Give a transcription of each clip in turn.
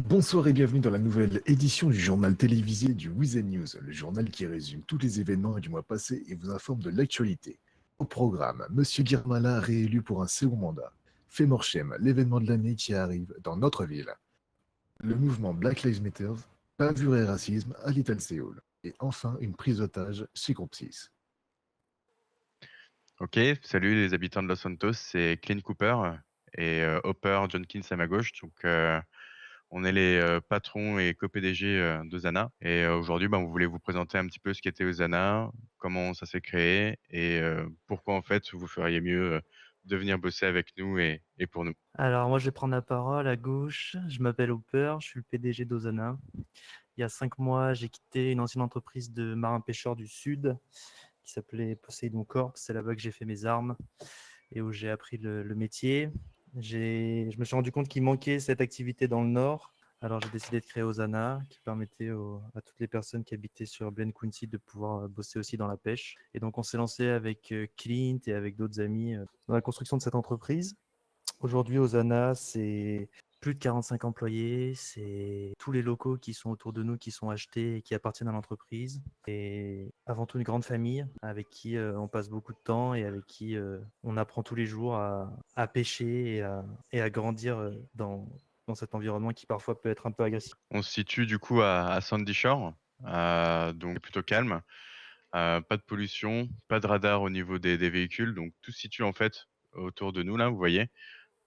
Bonsoir et bienvenue dans la nouvelle édition du journal télévisé du Weekend News, le journal qui résume tous les événements du mois passé et vous informe de l'actualité. Au programme, Monsieur Guirmala réélu pour un second mandat. Femorchem, l'événement de l'année qui arrive dans notre ville. Le mouvement Black Lives Matter, bavure et racisme à Little Seoul. Et enfin, une prise d'otage chez Groupe 6. Ok, salut les habitants de Los Santos, c'est Clint Cooper et Hopper Jenkins à ma gauche. On est les patrons et co-PDG de Zana. Et aujourd'hui, on voulait vous présenter un petit peu ce qu'était Zana, comment ça s'est créé et pourquoi en fait vous feriez mieux de venir bosser avec nous et pour nous. Alors moi je vais prendre la parole à gauche. Je m'appelle Hopper, je suis le PDG d'Ozana. Il y a 5 mois, j'ai quitté une ancienne entreprise de marins-pêcheurs du Sud qui s'appelait Poseidon Corp. C'est là-bas que j'ai fait mes armes et où j'ai appris le métier. Je me suis rendu compte qu'il manquait cette activité dans le Nord. Alors j'ai décidé de créer Ozana qui permettait à toutes les personnes qui habitaient sur Glen Quincy de pouvoir bosser aussi dans la pêche. Et donc on s'est lancé avec Clint et avec d'autres amis dans la construction de cette entreprise. Aujourd'hui, Ozana, c'est plus de 45 employés, c'est tous les locaux qui sont autour de nous, qui sont achetés et qui appartiennent à l'entreprise. Et avant tout, une grande famille avec qui on passe beaucoup de temps et avec qui on apprend tous les jours à pêcher et à grandir dans cet environnement qui parfois peut être un peu agressif. On se situe du coup à Sandy Shore, donc plutôt calme, pas de pollution, pas de radar au niveau des véhicules, donc tout se situe en fait autour de nous là, vous voyez.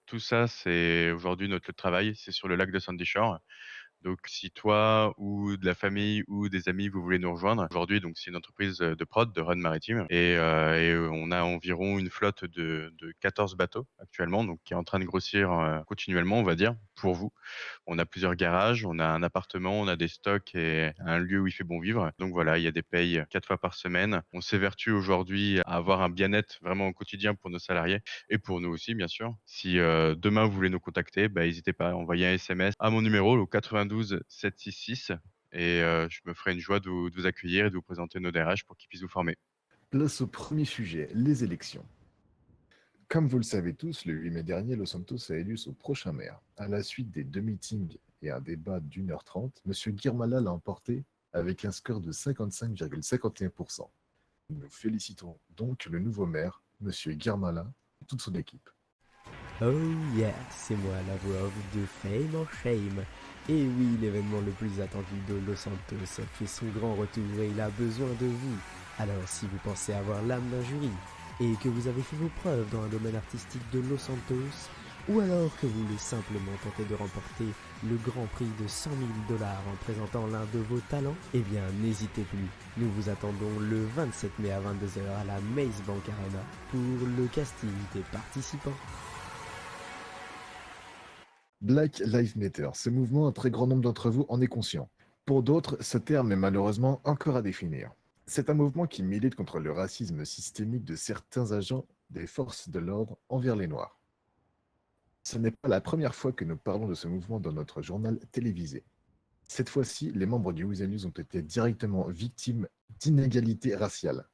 Tout ça, c'est aujourd'hui notre lieu de travail, c'est sur le lac de Sandy Shore. Donc, si toi ou de la famille ou des amis, vous voulez nous rejoindre, aujourd'hui, donc c'est une entreprise de prod, de run maritime, et on a environ une flotte de 14 bateaux actuellement, donc qui est en train de grossir continuellement, on va dire, pour vous. On a plusieurs garages, on a un appartement, on a des stocks et un lieu où il fait bon vivre. Donc voilà, il y a des payes 4 fois par semaine. On s'évertue aujourd'hui à avoir un bien-être vraiment au quotidien pour nos salariés et pour nous aussi, bien sûr. Si demain vous voulez nous contacter, n'hésitez pas à envoyer un SMS à mon numéro, le 92 766, et je me ferai une joie de vous accueillir et de vous présenter nos DRH pour qu'ils puissent vous former. Place au premier sujet, les élections. Comme vous le savez tous, le 8 mai dernier, Los Santos a élu son prochain maire. À la suite des deux meetings et un débat d'1h30, M. Guirmala l'a emporté avec un score de 55,51%. Nous félicitons donc le nouveau maire, M. Guirmala, et toute son équipe. Oh yeah, c'est moi la voix off de Fame or Shame. Et oui, l'événement le plus attendu de Los Santos fait son grand retour et il a besoin de vous. Alors si vous pensez avoir l'âme d'un jury, et que vous avez fait vos preuves dans un domaine artistique de Los Santos, ou alors que vous voulez simplement tenter de remporter le grand prix de 100 000 dollars en présentant l'un de vos talents, eh bien n'hésitez plus. Nous vous attendons le 27 mai à 22 h à la Maze Bank Arena pour le casting des participants. Black Lives Matter, ce mouvement, un très grand nombre d'entre vous en est conscient. Pour d'autres, ce terme est malheureusement encore à définir. C'est un mouvement qui milite contre le racisme systémique de certains agents des forces de l'ordre envers les Noirs. Ce n'est pas la première fois que nous parlons de ce mouvement dans notre journal télévisé. Cette fois-ci, les membres du Weekend News ont été directement victimes d'inégalités raciales,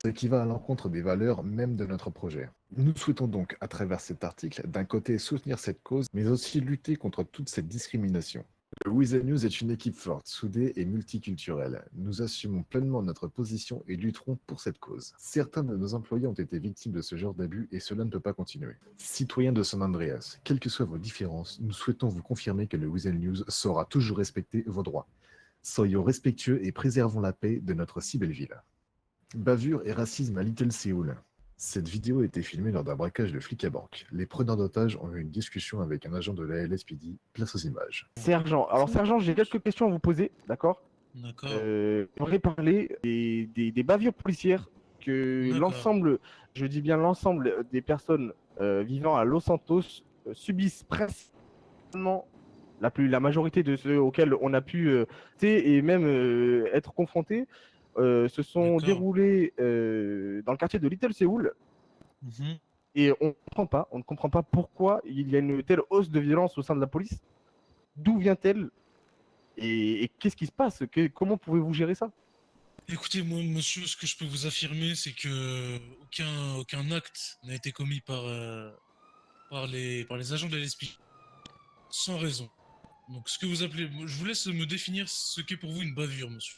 ce qui va à l'encontre des valeurs même de notre projet. Nous souhaitons donc, à travers cet article, d'un côté soutenir cette cause, mais aussi lutter contre toute cette discrimination. Le Weekend News est une équipe forte, soudée et multiculturelle. Nous assumons pleinement notre position et lutterons pour cette cause. Certains de nos employés ont été victimes de ce genre d'abus et cela ne peut pas continuer. Citoyens de San Andreas, quelles que soient vos différences, nous souhaitons vous confirmer que le Weekend News saura toujours respecter vos droits. Soyons respectueux et préservons la paix de notre si belle ville. Bavure et racisme à Little Seoul. Cette vidéo a été filmée lors d'un braquage de flics à banque. Les preneurs d'otages ont eu une discussion avec un agent de la LSPD. Place aux images. Sergent, alors sergent, j'ai quelques questions à vous poser, d'accord? D'accord, J'aimerais parler des bavures policières que d'accord. l'ensemble, je dis bien l'ensemble des personnes vivant à Los Santos subissent principalement la majorité de ceux auxquels on a pu et même être confrontés se sont D'accord. déroulés dans le quartier de Little Seoul. Mhm. Et on ne comprend pas pourquoi il y a une telle hausse de violence au sein de la police. D'où vient-elle et qu'est-ce qui se passe? Comment pouvez-vous gérer ça? Écoutez, moi, monsieur, ce que je peux vous affirmer, c'est que aucun acte n'a été commis par les agents de la LSP sans raison. Donc, ce que vous appelez, je vous laisse me définir ce qu'est pour vous une bavure, monsieur.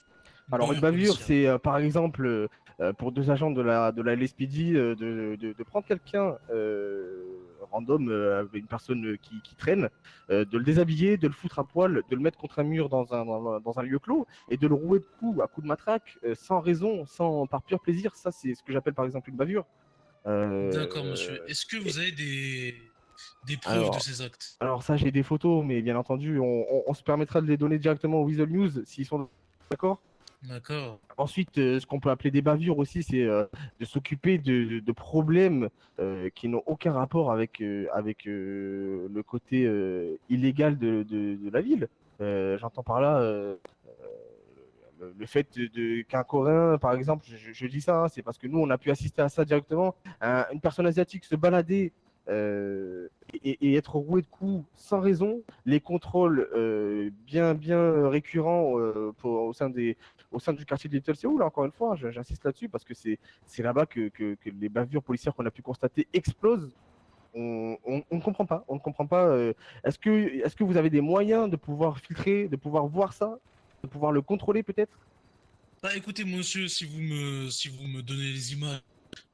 Alors, une bavure, policière. c'est par exemple pour deux agents de la LSPD de prendre quelqu'un random, une personne qui traîne, de le déshabiller, de le foutre à poil, de le mettre contre un mur dans un lieu clos et de le rouer de coups à coups de matraque sans raison, par pur plaisir. Ça, c'est ce que j'appelle par exemple une bavure. D'accord, monsieur. Est-ce que vous avez des preuves de Alors, ces actes? alors ça, j'ai des photos, mais bien entendu, on se permettra de les donner directement au Weasel News s'ils sont d'accord. D'accord. Ensuite, ce qu'on peut appeler des bavures aussi, c'est de s'occuper de problèmes qui n'ont aucun rapport avec le côté illégal de la ville. J'entends par là le fait qu'un Coréen, par exemple, je dis ça, hein, c'est parce que nous, on a pu assister à ça directement, une personne asiatique se balader et être roué de coups sans raison, les contrôles bien récurrents au sein du quartier de Little Seoul, encore une fois, j'insiste là-dessus parce que c'est là-bas que les bavures policières qu'on a pu constater explosent. On ne comprend pas. On ne comprend pas. Est-ce que vous avez des moyens de pouvoir filtrer, de pouvoir voir ça, de pouvoir le contrôler peut-être? Bah écoutez, monsieur, si vous me donnez les images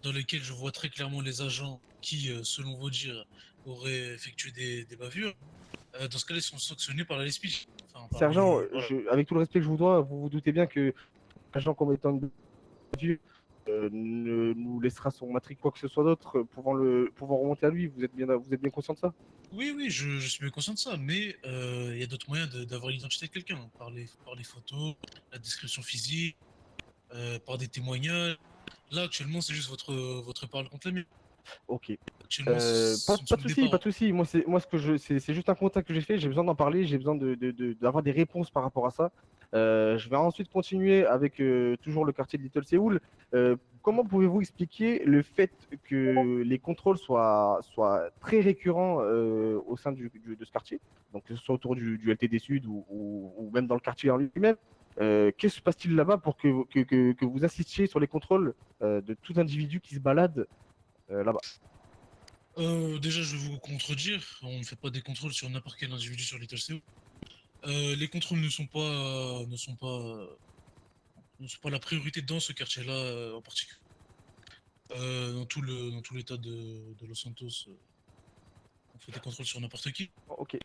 dans lesquelles je vois très clairement les agents qui, selon vos dires, auraient effectué des bavures, dans ce cas-là, ils sont sanctionnés par la LSPJ. Enfin, par Sergent, les... Voilà. avec tout le respect que je vous dois, vous vous doutez bien que agent commettant une bavure ne nous laissera son matric quoi que ce soit d'autre pouvant remonter à lui. Vous êtes bien conscient de ça? Oui, oui, je suis bien conscient de ça, mais il y a d'autres moyens d'avoir l'identité de quelqu'un, par les photos, la description physique, par des témoignages. Là, actuellement, c'est juste votre parole contre la mienne. Ok. Actuellement, ce ne Pas sont de que des souci, pas paroles. de souci. Moi, c'est juste un contact que j'ai fait. J'ai besoin d'en parler. J'ai besoin d'avoir des réponses par rapport à ça. Je vais ensuite continuer avec toujours le quartier de Little Seoul. Comment pouvez-vous expliquer le fait que les contrôles soient très récurrents au sein de ce quartier, donc que ce soit autour du LTD Sud ou même dans le quartier en lui-même? Que se passe-t-il là-bas pour que vous assistiez sur les contrôles de tout individu qui se balade là-bas? Déjà, je vais vous contredire. On ne fait pas des contrôles sur n'importe quel individu sur Little Seoul. Les contrôles ne sont pas la priorité dans ce quartier-là en particulier. Dans tout l'état de Los Santos, on fait des contrôles sur n'importe qui. Ok.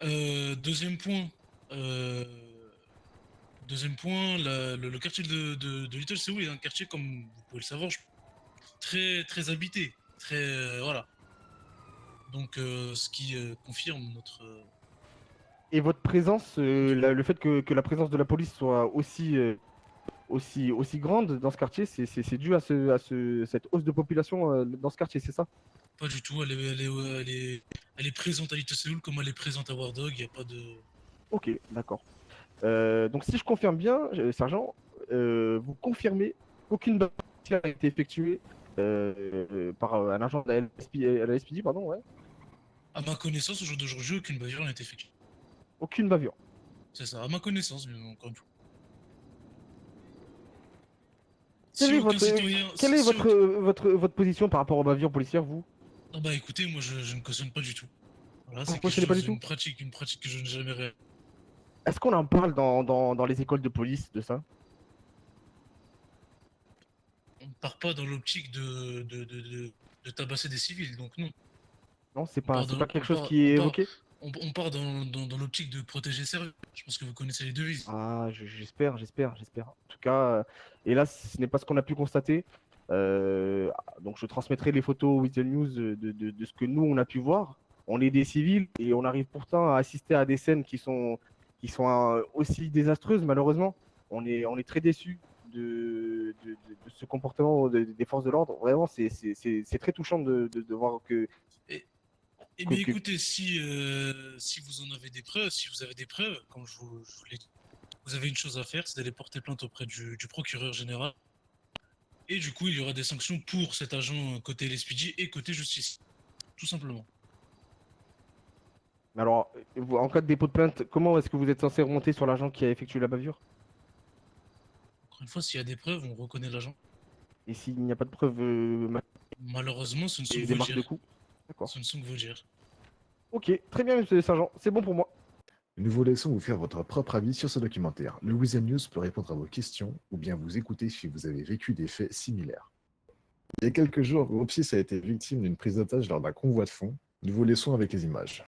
Deuxième point, euh, le quartier de Little Seoul est un quartier, comme vous pouvez le savoir, très, très habité. Très, voilà. Donc, ce qui confirme notre. Et votre présence, le fait que la présence de la police soit aussi grande dans ce quartier, c'est dû à cette hausse de population dans ce quartier, c'est ça? Pas du tout. Elle est présente à Little Seoul comme elle est présente à War Dog. Il n'y a pas de. Ok, d'accord. Donc si je confirme bien, sergent, vous confirmez qu'aucune bavure a été effectuée par un agent de la LSPD, pardon, ouais. À ma connaissance, au jour d'aujourd'hui, aucune bavure n'a été effectuée. Aucune bavure. C'est ça, à ma connaissance, mais encore une fois. Quelle Si est aucun votre, citoyen. quelle est Si aucun- votre position par rapport aux bavures policières, vous? Ah bah écoutez, moi je ne cautionne pas du tout. Voilà, Vous c'est ne quelque cautionnez pas du chose, tout? une pratique que je n'ai jamais réalisée. Est-ce qu'on en parle dans les écoles de police de ça? On ne part pas dans l'optique de tabasser des civils, donc non. Non, c'est pas quelque On chose part, qui est évoqué? on part dans l'optique de protéger service. Je pense que vous connaissez les devises. Ah, j'espère. En tout cas, hélas, ce n'est pas ce qu'on a pu constater. Donc, je transmettrai les photos au Weasel News de ce que nous, on a pu voir. On est des civils et on arrive pourtant à assister à des scènes qui sont aussi désastreuses, malheureusement. On est très déçus de ce comportement des forces de l'ordre. Vraiment, c'est très touchant de voir Et, mais que- écoutez, si vous en avez des preuves, si vous avez des preuves, comme je vous l'ai dit, vous avez une chose à faire, c'est d'aller porter plainte auprès du procureur général. Et du coup, il y aura des sanctions pour cet agent côté LSPD et côté justice. Tout simplement. Alors, en cas de dépôt de plainte, comment est-ce que vous êtes censé remonter sur l'agent qui a effectué la bavure? Encore une fois, s'il y a des preuves, on reconnaît l'agent. Et s'il n'y a pas de preuves, Malheureusement, ce ne sont que des vos marques de dires. coups? D'accord. Ce ne sont que vos dires. Ok, très bien, monsieur le sergent, c'est bon pour moi. Nous vous laissons vous faire votre propre avis sur ce documentaire. Le Weasel News peut répondre à vos questions ou bien vous écouter si vous avez vécu des faits similaires. Il y a quelques jours, Groupe 6 a été victime d'une prise d'otage lors d'un convoi de fond. Nous vous laissons avec les images.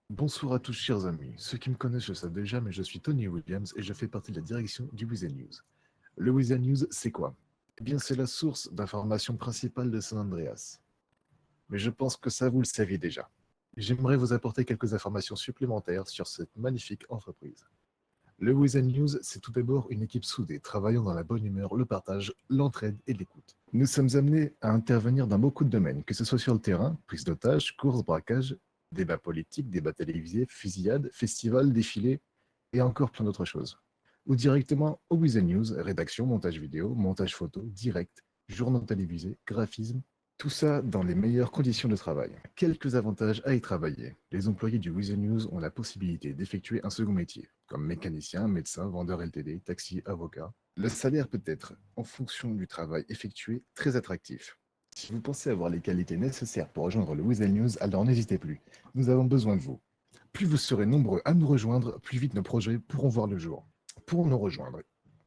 Bonsoir à tous chers amis. Ceux qui me connaissent le savent déjà, mais je suis Tony Williams et je fais partie de la direction du Weasel News. Le Weasel News, c'est quoi? Eh bien, c'est la source d'information principale de San Andreas. Mais je pense que ça, vous le saviez déjà. J'aimerais vous apporter quelques informations supplémentaires sur cette magnifique entreprise. Le Weasel News, c'est tout d'abord une équipe soudée, travaillant dans la bonne humeur, le partage, l'entraide et l'écoute. Nous sommes amenés à intervenir dans beaucoup de domaines, que ce soit sur le terrain, prise d'otages, courses, braquages, débats politiques, débats télévisés, fusillades, festivals, défilés et encore plein d'autres choses. Ou directement au Weasel News, rédaction, montage vidéo, montage photo, direct, journaux télévisés, graphisme, tout ça dans les meilleures conditions de travail. Quelques avantages à y travailler. Les employés du Weasel News ont la possibilité d'effectuer un second métier, comme mécanicien, médecin, vendeur LTD, taxi, avocat. Le salaire peut être, en fonction du travail effectué, très attractif. Si vous pensez avoir les qualités nécessaires pour rejoindre le Weasel News, alors n'hésitez plus. Nous avons besoin de vous. Plus vous serez nombreux à nous rejoindre, plus vite nos projets pourront voir le jour. Pour nous rejoindre,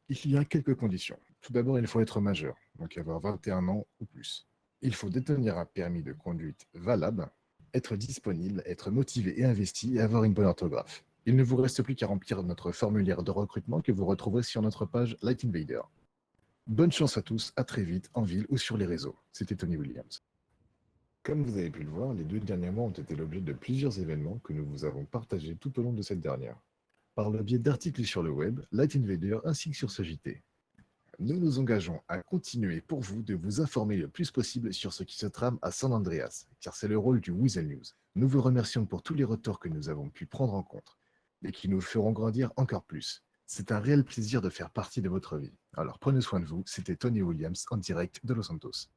il y a quelques conditions. Tout d'abord, il faut être majeur, donc avoir 21 ans ou plus. Il faut détenir un permis de conduite valable, être disponible, être motivé et investi et avoir une bonne orthographe. Il ne vous reste plus qu'à remplir notre formulaire de recrutement que vous retrouverez sur notre page Light Invader. Bonne chance à tous, à très vite, en ville ou sur les réseaux. C'était Tony Williams. Comme vous avez pu le voir, les 2 derniers mois ont été l'objet de plusieurs événements que nous vous avons partagés tout au long de cette dernière, par le biais d'articles sur le web, Light Invader ainsi que sur ce JT. Nous nous engageons à continuer pour vous de vous informer le plus possible sur ce qui se trame à San Andreas, car c'est le rôle du Weasel News. Nous vous remercions pour tous les retours que nous avons pu prendre en compte et qui nous feront grandir encore plus. C'est un réel plaisir de faire partie de votre vie. Alors prenez soin de vous, c'était Tony Williams en direct de Los Santos.